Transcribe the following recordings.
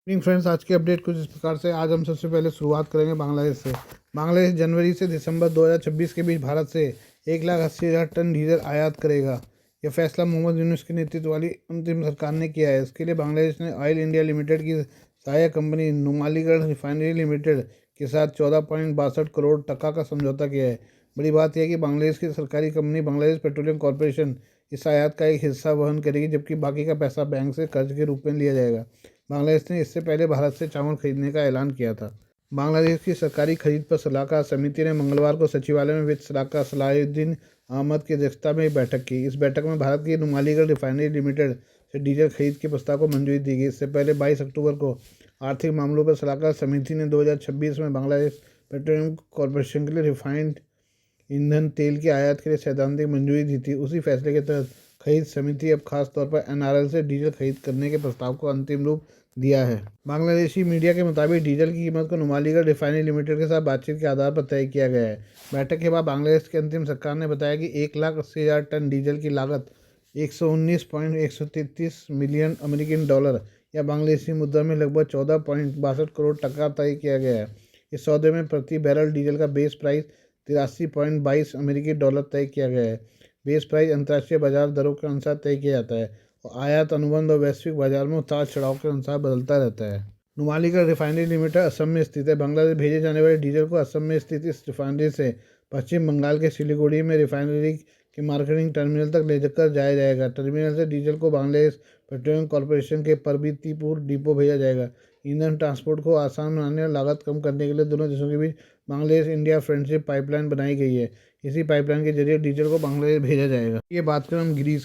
Friends, आज की update कुछ इस प्रकार से। आज हम सबसे पहले शुरुआत करेंगे बांग्लादेश से। बांग्लादेश जनवरी से दिसंबर 2026 के बीच भारत से 1,80,000 टन डीजल आयात करेगा। यह फैसला मोहम्मद यूनुस के नेतृत्व वाली अंतरिम सरकार ने किया है। इसके लिए बांग्लादेश ने ऑयल इंडिया लिमिटेड की सहायक कंपनी नुमालीगढ़ रिफाइनरी लिमिटेड के साथ 14.62 करोड़ टका का समझौता किया है। बड़ी बात यह है कि बांग्लादेश की सरकारी कंपनी बांग्लादेश पेट्रोलियम कॉरपोरेशन इस आयात का एक हिस्सा वहन करेगी, जबकि बाकी का पैसा बैंक से कर्ज के रूप में लिया जाएगा। बांग्लादेश ने इससे पहले भारत से चावल खरीदने का ऐलान किया था। बांग्लादेश की सरकारी खरीद पर सलाहकार समिति ने मंगलवार को सचिवालय में वित्त सलाहकार सलाहुद्दीन अहमद की अध्यक्षता में एक बैठक की। इस बैठक में भारत की नुमालीगढ़ रिफाइनरी लिमिटेड से डीजल खरीद के प्रस्ताव को मंजूरी दी गई। इससे पहले 22 अक्टूबर को आर्थिक मामलों पर सलाहकार समिति ने 2026 में बांग्लादेश पेट्रोलियम कॉरपोरेशन के लिए रिफाइंड ईंधन तेल की आयात के लिए सैद्धांतिक मंजूरी दी थी। उसी फैसले के तहत खरीद समिति अब खास तौर पर एनआरएल से डीजल खरीद करने के प्रस्ताव को अंतिम रूप दिया है। बांग्लादेशी मीडिया के मुताबिक डीजल की कीमत को नुमालीगढ़ रिफाइनरी लिमिटेड के साथ बातचीत के आधार पर तय किया गया है। बैठक के बाद बांग्लादेश की अंतिम सरकार ने बताया कि 1,80,000 टन डीजल की लागत 119.133 मिलियन अमेरिकन डॉलर या बांग्लादेशी मुद्रा में लगभग 14.62 करोड़ टका तय किया गया है। इस सौदे में प्रति बैरल डीजल का बेस प्राइस 83.22 अमेरिकी डॉलर तय किया गया है। बेस प्राइस अंतर्राष्ट्रीय बाजार दरों के अनुसार तय किया जाता है और आयात अनुबंध और वैश्विक बाजार में उतार चढ़ाव के अनुसार बदलता रहता है। नुमालीगढ़ रिफाइनरी लिमिटेड असम में स्थित है। बांग्लादेश भेजे जाने वाले डीजल को असम में स्थित इस रिफाइनरी से पश्चिम बंगाल के सिलीगुड़ी में रिफाइनरी के मार्केटिंग टर्मिनल तक ले जाकर जाया जाएगा। टर्मिनल से डीजल को बांग्लादेश पेट्रोलियम कॉरपोरेशन के परबीतीपुर डिपो भेजा जाएगा। ईंधन ट्रांसपोर्ट को आसान बनाने और लागत कम करने के लिए दोनों देशों के बीच बांग्लादेश इंडिया फ्रेंडशिप पाइपलाइन बनाई गई है। इसी पाइपलाइन के जरिए डीजल को बांग्लादेश भेजा जाएगा। ये बात करें हम ग्रीस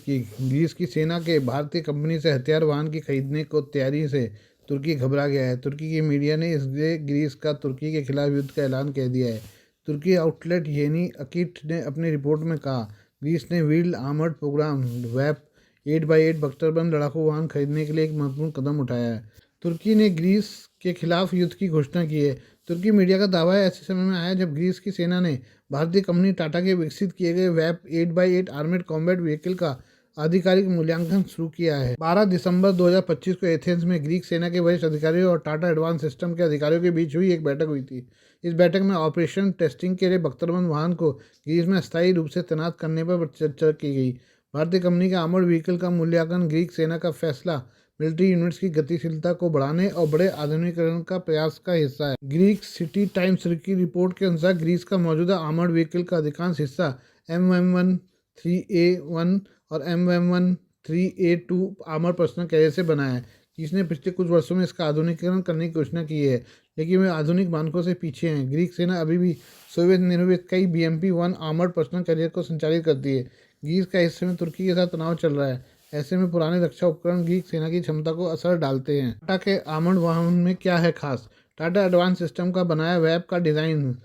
की सेना के भारतीय कंपनी से हथियार वाहन की खरीदने को तैयारी से तुर्की घबरा गया है। तुर्की की मीडिया ने इसलिए ग्रीस का तुर्की के खिलाफ युद्ध का ऐलान कह दिया है। तुर्की आउटलेट येनी अकीट ने अपनी रिपोर्ट में कहा, ग्रीस ने व्हील्ड आर्मर्ड प्रोग्राम वैप 8x8 बख्तरबंद लड़ाकू वाहन खरीदने के लिए एक महत्वपूर्ण कदम उठाया है। तुर्की ने ग्रीस के खिलाफ युद्ध की घोषणा की है। तुर्की मीडिया का दावा है ऐसे समय में आया जब ग्रीस की सेना ने भारतीय कंपनी टाटा के विकसित किए गए वैप 8x8 आर्मेड कॉम्बैट व्हीकल का आधिकारिक मूल्यांकन शुरू किया है। 12 दिसंबर 2025 को एथेंस में ग्रीक सेना के वरिष्ठ अधिकारियों और टाटा एडवांस सिस्टम के अधिकारियों के बीच हुई एक बैठक हुई थी। इस बैठक में ऑपरेशन टेस्टिंग के लिए बख्तरबंद वाहन को ग्रीस में अस्थायी रूप से तैनात करने पर चर्चा की गई। भारतीय कंपनी के आर्मर्ड व्हीकल का मूल्यांकन ग्रीक सेना का फैसला मिलिट्री यूनिट्स की गतिशीलता को बढ़ाने और बड़े आधुनिकीकरण का प्रयास का हिस्सा है। ग्रीक सिटी टाइम्स की रिपोर्ट के अनुसार ग्रीस का मौजूदा आर्मर्ड व्हीकल का अधिकांश हिस्सा MM13A1 और MM13A2 आर्मर्ड पर्सनल कैरियर से बना है। जिसने पिछले कुछ वर्षों में इसका आधुनिकीकरण करने की घोषणा की है, लेकिन वे आधुनिक मानकों से पीछे हैं। ग्रीक सेना अभी भी सोवियत निर्मित कई BMP-1 आर्मर्ड पर्सनल कैरियर को संचालित करती है। ग्रीस का इस समय तुर्की के साथ तनाव चल रहा है। ऐसे में पुराने रक्षा उपकरण ग्रीक सेना की क्षमता को असर डालते हैं। टाटा के आर्मर्ड वाहन में क्या है खास? टाटा एडवांस सिस्टम का बनाया वेब का डिज़ाइन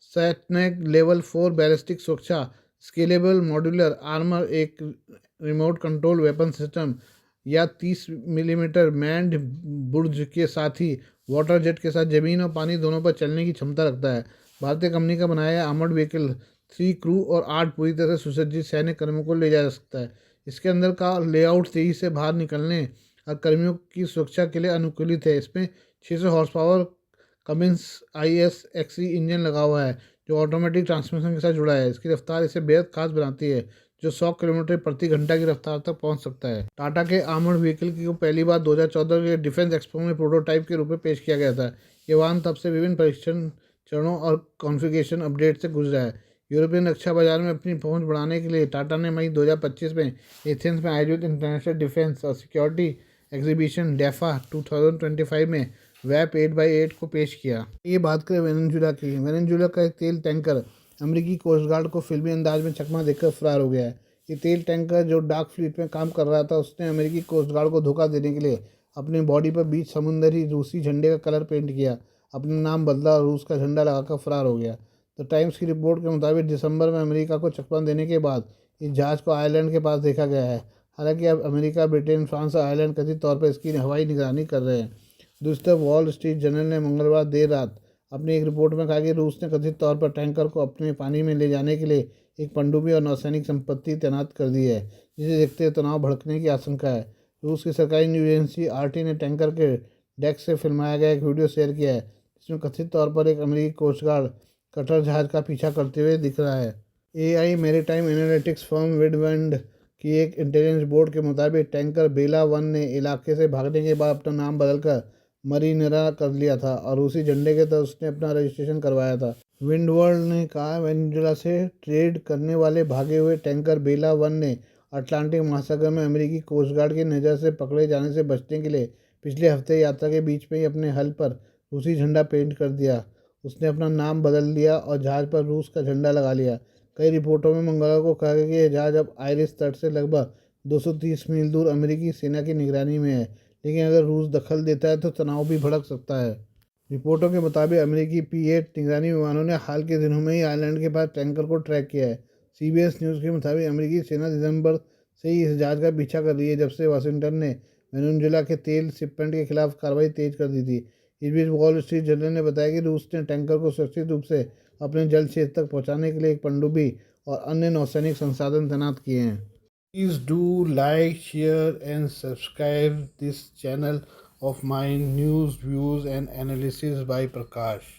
सैटनेक लेवल 4 बैलिस्टिक सुरक्षा, स्केलेबल मॉड्यूलर आर्मर, एक रिमोट कंट्रोल वेपन सिस्टम या 30 मिलीमीटर मैंड बुर्ज के साथ ही वाटर जेट के साथ जमीन और पानी दोनों पर चलने की क्षमता रखता है। भारतीय कंपनी का बनाया आर्मर्ड व्हीकल 3 क्रू और 8 पूरी तरह से सुसज्जित सैन्य कर्मियों को ले जा सकता है। इसके अंदर का लेआउट तेजी से बाहर निकलने और कर्मियों की सुरक्षा के लिए अनुकूलित है। इसमें 600 horse power Cummins ISXE engine लगा हुआ है जो ऑटोमेटिक ट्रांसमिशन के साथ जुड़ा है। इसकी रफ्तार इसे बेहद खास बनाती है, जो 100 किलोमीटर प्रति घंटा की रफ्तार तक पहुंच सकता है। टाटा के आर्मर्ड व्हीकल को पहली बार 2014 के डिफेंस एक्सपो में प्रोटोटाइप के रूप में पेश किया गया था। ये वाहन तब से विभिन्न परीक्षण चरणों और कॉन्फ़िगरेशन अपडेट से गुजरा है। यूरोपियन रक्षा बाजार में अपनी पहुंच बढ़ाने के लिए टाटा ने मई 2025 में एथेंस में आयोजित इंटरनेशनल डिफेंस और सिक्योरिटी एग्जीबिशन डेफा 2025 में वैप 8x8 को पेश किया। ये बात करें वेनेजुएला की। वेनेजुएला का एक तेल टैंकर अमेरिकी कोस्ट गार्ड को फिल्मी अंदाज में चकमा देकर फरार हो गया है। ये तेल टैंकर जो डार्क फ्लीट में काम कर रहा था, उसने अमेरिकी कोस्ट गार्ड को धोखा देने के लिए अपनी बॉडी पर बीच समुंदरी रूसी झंडे का कलर पेंट किया, अपना नाम बदला और रूस का झंडा लगाकर फरार हो गया। द टाइम्स की रिपोर्ट के मुताबिक दिसंबर में अमेरिका को चकमा देने के बाद इस जहाज़ को आयरलैंड के पास देखा गया है। हालांकि अब अमेरिका, ब्रिटेन, फ्रांस और आयरलैंड कथित तौर पर इसकी हवाई निगरानी कर रहे हैं। दूसरी तरफ वॉल स्ट्रीट जर्नल ने मंगलवार देर रात अपनी एक रिपोर्ट में कहा कि रूस ने कथित तौर पर टैंकर को अपने पानी में ले जाने के लिए एक पनडुब्बी और नौसैनिक संपत्ति तैनात कर दी है, जिसे देखते हुए तनाव भड़कने की आशंका है। रूस की सरकारी न्यूज एजेंसी RT ने टैंकर के डेस्क से फिल्माया गया एक वीडियो शेयर किया है, जिसमें कथित तौर पर एक अमेरिकी कोस्ट गार्ड कटर जहाज का पीछा करते हुए दिख रहा है। एआई मैरीटाइम एनालिटिक्स फर्म विडवंड की एक इंटेलिजेंस बोर्ड के मुताबिक टैंकर बेला वन ने इलाके से भागने के बाद अपना नाम बदलकर मरीनेरा कर लिया था और उसी झंडे के तहत उसने अपना रजिस्ट्रेशन करवाया था। विंडवर्ल्ड ने कहा, वेनेजुएला से ट्रेड करने वाले भागे हुए टैंकर बेला वन ने अटलांटिक महासागर में अमेरिकी कोस्ट गार्ड की नज़र से पकड़े जाने से बचने के लिए पिछले हफ्ते यात्रा के बीच में ही अपने हल पर रूसी झंडा पेंट कर दिया। उसने अपना नाम बदल लिया और जहाज़ पर रूस का झंडा लगा लिया। कई रिपोर्टों में मंगलवार को कहा गया कि यह जहाज़ अब आयरिश तट से लगभग 230 मील दूर अमेरिकी सेना की निगरानी में है, लेकिन अगर रूस दखल देता है तो तनाव भी भड़क सकता है। रिपोर्टों के मुताबिक अमेरिकी P-8 निगरानी विमानों ने हाल के दिनों में ही आयरलैंड के पास टैंकर को ट्रैक किया है। CBS न्यूज़ के मुताबिक अमेरिकी सेना दिसंबर से ही इस जहाज़ का पीछा कर रही है, जब से वाशिंगटन ने वेनेजुएला के तेल शिपमेंट के खिलाफ कार्रवाई तेज कर दी थी। इस बीच वॉल स्ट्रीट जर्नल ने बताया कि रूस ने टैंकर को सुरक्षित रूप से अपने जल क्षेत्र तक पहुंचाने के लिए एक पनडुब्बी और अन्य नौसैनिक संसाधन तैनात किए हैं। Please do like, share and subscribe this channel of my news, views and analysis by Prakash.